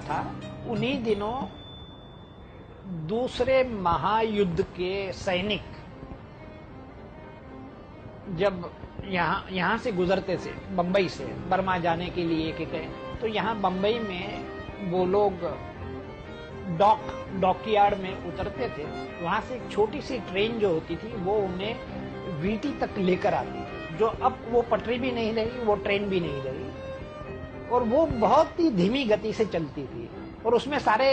था। उन्हीं दिनों दूसरे महायुद्ध के सैनिक जब यहाँ से गुजरते थे, बंबई से बर्मा जाने के लिए के गए, तो यहाँ बंबई में वो लोग डॉकयार्ड में उतरते थे। वहां से एक छोटी सी ट्रेन जो होती थी वो उन्हें वीटी तक लेकर आती थी, जो अब वो पटरी भी नहीं रही, वो ट्रेन भी नहीं रही, और वो बहुत ही धीमी गति से चलती थी, और उसमें सारे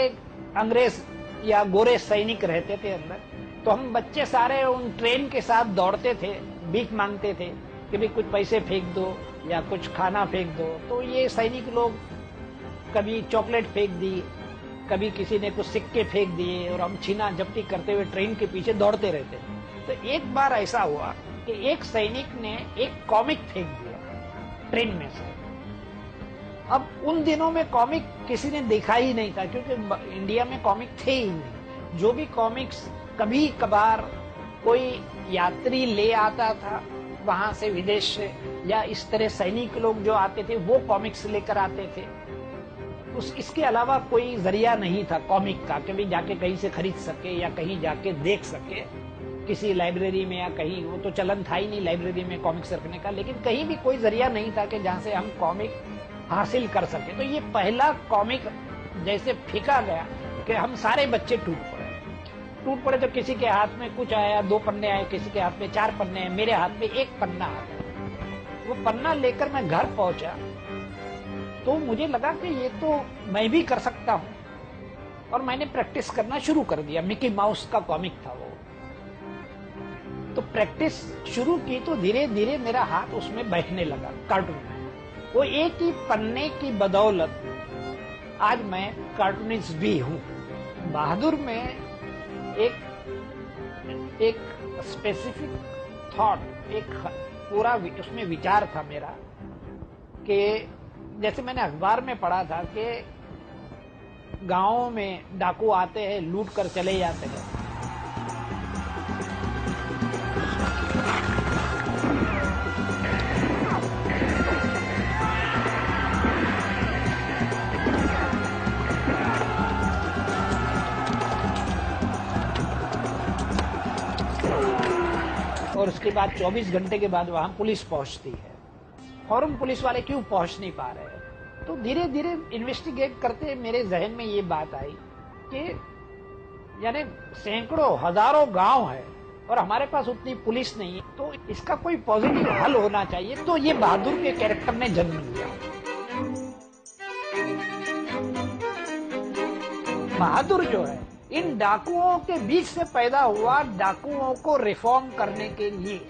अंग्रेज या गोरे सैनिक रहते थे अंदर। तो हम बच्चे सारे उन ट्रेन के साथ दौड़ते थे, भीख मांगते थे कि भाई कुछ पैसे फेंक दो या कुछ खाना फेंक दो। तो ये सैनिक लोग कभी चॉकलेट फेंक दी, कभी किसी ने कुछ सिक्के फेंक दिए, और हम छीना झपटी करते हुए ट्रेन के पीछे दौड़ते रहते। तो एक बार ऐसा हुआ कि एक सैनिक ने एक कॉमिक फेंक दिया ट्रेन में से। अब उन दिनों में कॉमिक किसी ने देखा ही नहीं था, क्योंकि इंडिया में कॉमिक थे ही नहीं। जो भी कॉमिक्स कभी कभार कोई यात्री ले आता था वहां से, विदेश से, या इस तरह सैनिक लोग जो आते थे वो कॉमिक्स लेकर आते थे। इसके अलावा कोई जरिया नहीं था कॉमिक का कि भी जाके कहीं से खरीद सके या कहीं जाके देख सके, किसी लाइब्रेरी में या कहीं। वो तो चलन था ही नहीं लाइब्रेरी में कॉमिक्स रखने का, लेकिन कहीं भी कोई जरिया नहीं था कि जहां से हम कॉमिक हासिल कर सके। तो ये पहला कॉमिक जैसे फेंका गया कि हम सारे बच्चे टूट पड़े। तो किसी के हाथ में कुछ आया, 2 पन्ने आए, किसी के हाथ में 4 पन्ने आए, मेरे हाथ में 1 पन्ना आ गया। वो पन्ना लेकर मैं घर पहुंचा तो मुझे लगा कि ये तो मैं भी कर सकता हूं, और मैंने प्रैक्टिस करना शुरू कर दिया। मिकी माउस का कॉमिक था वो। तो प्रैक्टिस शुरू की तो धीरे धीरे मेरा हाथ उसमें बैठने लगा कार्टून में। वो एक ही पन्ने की बदौलत आज मैं कार्टूनिस्ट भी हूं। बहादुर में एक स्पेसिफिक थॉट, एक पूरा उसमें विचार था मेरा, कि जैसे मैंने अखबार में पढ़ा था कि गांवों में डाकू आते हैं, लूट कर चले जाते हैं। और उसके बाद 24 घंटे के बाद वहां पुलिस पहुंचती है। फौरन पुलिस वाले क्यों पहुंच नहीं पा रहे हैं? तो धीरे धीरे इन्वेस्टिगेट करते मेरे जहन में ये बात आई कि यानी सैकड़ों हजारों गांव है और हमारे पास उतनी पुलिस नहीं है, तो इसका कोई पॉजिटिव हल होना चाहिए। तो ये बहादुर के कैरेक्टर ने जन्म लिया। बहादुर जो है इन डाकुओं के बीच से पैदा हुआ, डाकुओं को रिफॉर्म करने के लिए।